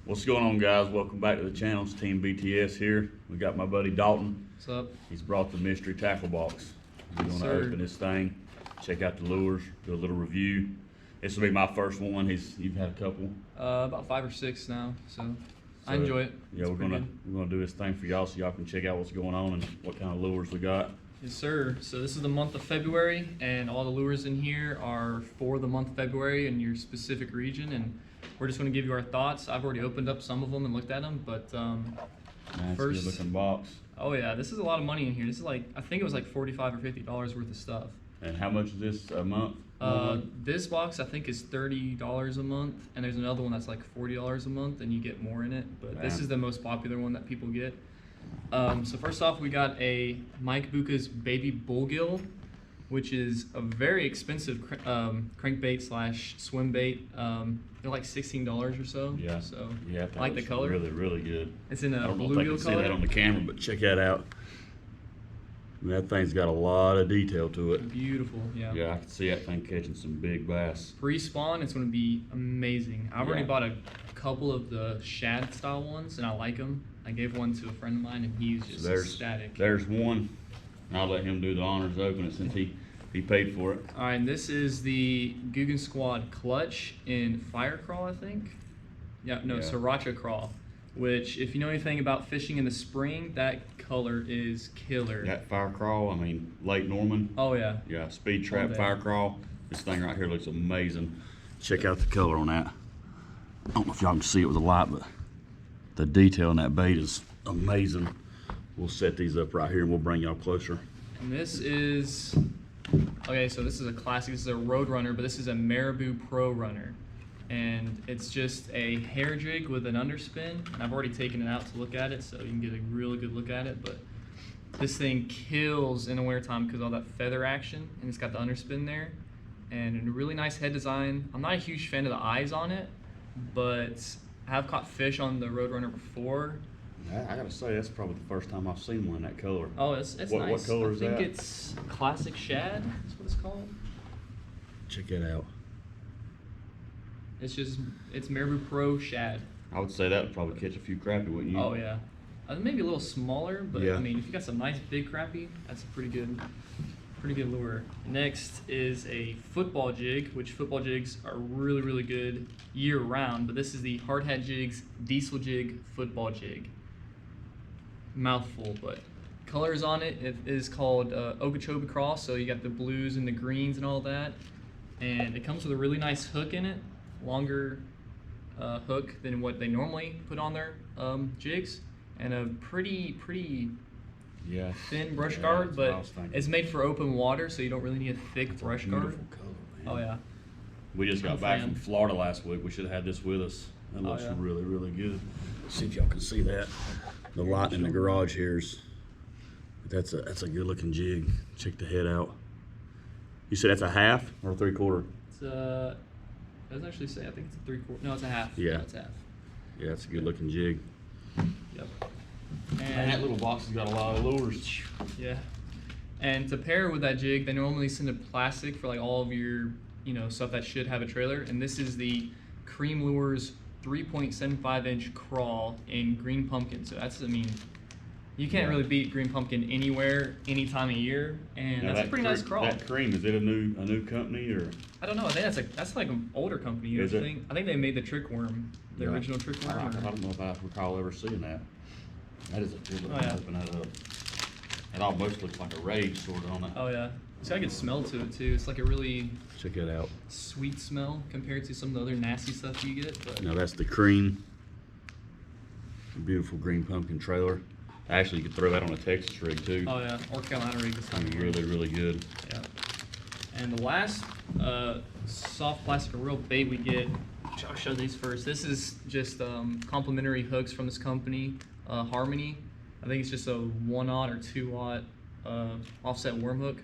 What's going on, guys? Welcome back to the channel. It's Team BTS here. We got my buddy Dalton. What's up? He's brought the mystery tackle box. We're Yes, going to sir. open this thing, check out the lures, do a little review. This will be my first one. You've had a couple. About 5 or 6 now, so I So, enjoy it. Yeah, It's we're pretty gonna good. do this thing for y'all so y'all can check out what's going on and what kind of lures we got. Yes, sir. So this is the month of February, and all the lures in here are for the month of February in your specific region, and we're just going to give you our thoughts. I've already opened up some of them and looked at them, but Man, it's a First- good looking box. oh yeah, this is a lot of money in here. This is like, I think it was like $45 or $50 worth of stuff. And how much is this a month? This box I think is $30 a month, and there's another one that's like $40 a month, and you get more in it. But this Man. is the most popular one that people get. So first off, we got a Mike Bucca's Baby Bullgill, which is a very expensive crankbait slash swim bait. They're like $16 or so. Yeah. So Yeah, that like the looks color. really, really good. It's in I a don't know if I can bluegill see color. that on the camera, but check that out. That thing's got a lot of detail to it. Beautiful. Yeah. Yeah, I can see that thing catching some big bass. Pre-spawn, it's going to be amazing. I've already Yeah. bought a couple of the shad style ones, and I like them. I gave one to a friend of mine, and he's just ecstatic. There's one. I'll let him do the honors open it since he paid for it. All right, and this is the Guggen Squad Clutch in Fire Crawl, I think. Yeah, no, Yeah. Sriracha Crawl, which, if you know anything about fishing in the spring, that color is killer. That fire crawl, I mean, Lake Norman. Oh, yeah. Yeah, speed trap day. fire crawl. This thing right here looks amazing. Check out the color on that. I don't know if y'all can see it with the light, but the detail in that bait is amazing. We'll set these up right here and we'll bring y'all closer. And this is, okay, so this is a classic. This is a Road Runner, but this is a Marabou Pro Runner. And it's just a hair jig with an underspin. And I've already taken it out to look at it, so you can get a really good look at it. But this thing kills in the wintertime because of all that feather action, and it's got the underspin there. And a really nice head design. I'm not a huge fan of the eyes on it, but I have caught fish on the Road Runner before. I gotta say, that's probably the first time I've seen one in that color. Oh, it's What nice. color is I think that? it's Classic Shad. That's what it's called. Check it out. It's Marabou Pro Shad. I would say that would probably catch a few crappie, wouldn't you? Oh yeah, maybe a little smaller, but Yeah. I mean, if you got some nice big crappie, that's a pretty good lure. Next is a football jig, which football jigs are really, really good year round. But this is the Hard Hat Jigs Diesel Jig Football Jig. Mouthful, but colors on it. It is called Okeechobee Cross, so you got the blues and the greens and all that. And it comes with a really nice hook in it, longer hook than what they normally put on their jigs, and a pretty Yeah. thin brush Yeah, guard, that's what I but was thinking. it's made for open water, so you don't really need a thick brush guard. Beautiful color, man. Oh yeah. We just got I'm a back fan. from Florida last week. We should have had this with us. That Oh, looks yeah. really, really good. See if y'all can see that. The light in the garage here's. That's a good looking jig. Check the head out. You said that's a half or a 3/4? It's it doesn't actually say. I think it's a 3/4. No, it's a half. Yeah. It's half. Yeah, it's a good looking jig. Yep. And that little box has got a lot of lures. Yeah. And to pair with that jig, they normally send a plastic for like all of your, stuff that should have a trailer. And this is the Cream Lures 3.75-inch crawl in green pumpkin. So that's, you can't Yeah. really beat green pumpkin anywhere, any time of year. And Now, that's a that pretty nice crawl. That Cream, is it a new company or? I don't know. I think that's like an older company. Is it? I think they made the Trick Worm, the Yeah. original Trick Worm. I don't know if I recall ever seeing that. That is a good looking. Oh, yeah. Open that up. It almost looks like a Rage sort of on it. Oh yeah. It's got a good smell to it too. It's like a really Check it out. sweet smell compared to some of the other nasty stuff you get. But Now that's the Cream. Beautiful green pumpkin trailer. Actually, you could throw that on a Texas rig too. oh yeah, or Carolina rig. This I mean, time. really, really good. Yeah. And the last soft plastic or real bait we get, I'll show these first. This is just complimentary hooks from this company, Harmony. I think it's just a 1/0 or 2/0 offset worm hook.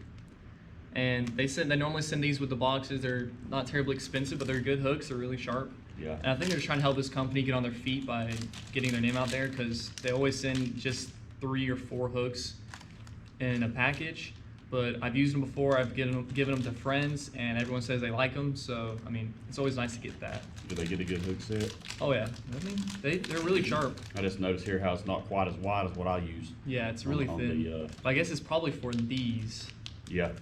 And they said they normally send these with the boxes. They're not terribly expensive, but they're good hooks. They're really sharp. Yeah. And I think they're just trying to help this company get on their feet by getting their name out there, because they always send just 3 or 4 hooks in a package. but I've used them before. I've given them to friends, and everyone says they like them. So I mean, it's always nice to get that. Do they get a good hook set? Oh yeah, I mean they're really sharp. I just noticed here how it's not quite as wide as what I use. Yeah, it's really on thin. the, I guess it's probably for these. Yeah,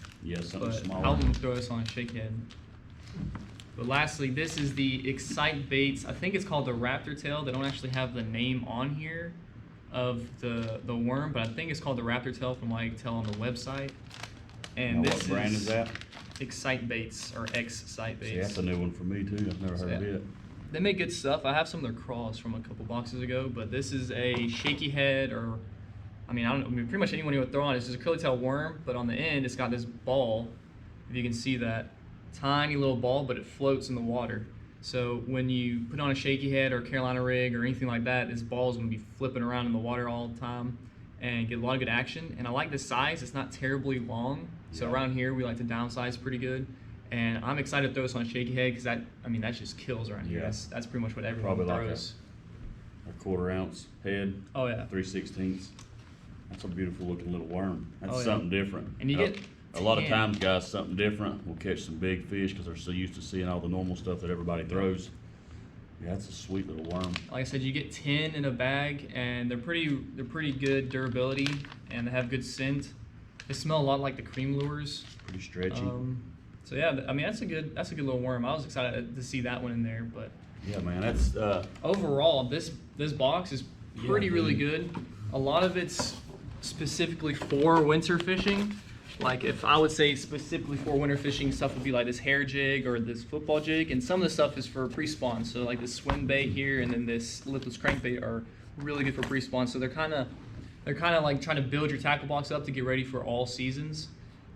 something But smaller. I'm gonna throw this on a shake head. But lastly, this is the Excite Baits. I think it's called the Raptor Tail. They don't actually have the name on here of the worm, but I think it's called the Raptor Tail from what I can tell on the website. And Now, this what brand is that? Excite Baits or Excite Baits. See, that's a new one for me too. I've never heard of Yeah. it. They make good stuff. I have some of their crawls from a couple boxes ago, but this is a shaky head, or I mean, pretty much anyone you would throw on. It's just a curly tail worm, but on the end, it's got this ball. If you can see that tiny little ball, but it floats in the water. So when you put on a shaky head or Carolina rig or anything like that, this ball is going to be flipping around in the water all the time and get a lot of good action. And I like the size; it's not terribly long. So Yeah. around here, we like to downsize pretty good. And I'm excited to throw this on a shaky head because that just kills around here. Yeah. That's pretty much what everyone Probably like throws. a 1/4 ounce head, Oh yeah. 3/16. That's a beautiful looking little worm. That's Oh, yeah. something different. And you get a lot of 10. times, guys, something different. We'll catch some big fish because they're so used to seeing all the normal stuff that everybody throws. Yeah, that's a sweet little worm. Like I said, you get 10 in a bag, and they're pretty good durability, and they have good scent. They smell a lot like the cream lures. Pretty stretchy. So yeah, I mean that's a good little worm. I was excited to see that one in there, but Yeah, man, that's overall this box is pretty Yeah, really dude. good. A lot of it's specifically for winter fishing. Like if I would say specifically for winter fishing, stuff would be like this hair jig or this football jig, and some of the stuff is for pre-spawn. So like this swim bait here and then this lipless crankbait are really good for pre-spawn. So they're kind of like trying to build your tackle box up to get ready for all seasons.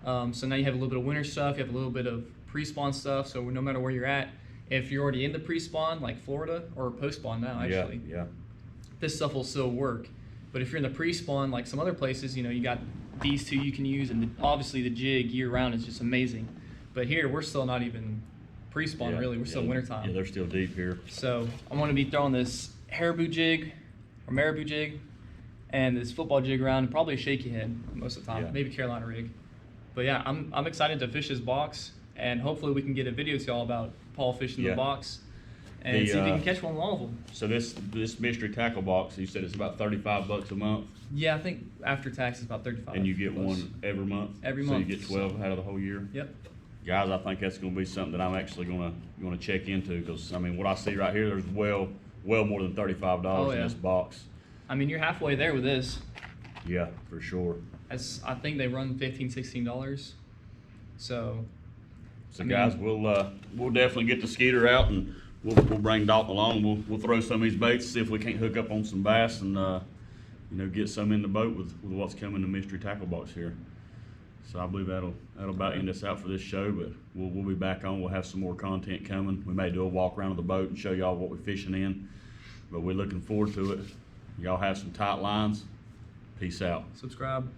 So now you have a little bit of winter stuff, you have a little bit of pre-spawn stuff. So no matter where you're at, if you're already in the pre-spawn like Florida or post-spawn now actually, yeah. this stuff will still work. But if you're in the pre-spawn, like some other places, you got these two you can use, and obviously the jig year-round is just amazing. But here, we're still not even pre-spawn, Yeah, really. We're still yeah, wintertime. Yeah, they're still deep here. So I'm going to be throwing this Haribo jig or Marabou jig and this football jig around, and probably a shaky head most of the time, Yeah. maybe Carolina rig. But yeah, I'm excited to fish this box, and hopefully we can get a video to y'all about Paul fishing Yeah. the box and The, see if we can catch one with all of them. So this mystery tackle box, you said it's about $35 a month, Yeah, I think after tax is about 35. and you get plus. one every month. Every so month. you get 12 out of the whole year. Yep. Guys, I think that's going to be something that I'm actually going to check into, because I mean what I see right here, there's well more than $35 Oh, in yeah. this box. I mean, you're halfway there with this. Yeah, for sure. I think they run $15, $16. So So I mean- guys, we'll definitely get the Skeeter out, and we'll bring Dalton along. We'll throw some of these baits, see if we can't hook up on some bass, and get some in the boat with what's coming in the mystery tackle box here. So I believe that'll about end us out for this show, but we'll be back on. We'll have some more content coming. We may do a walk around of the boat and show y'all what we're fishing in, but we're looking forward to it. Y'all have some tight lines. Peace out. subscribe.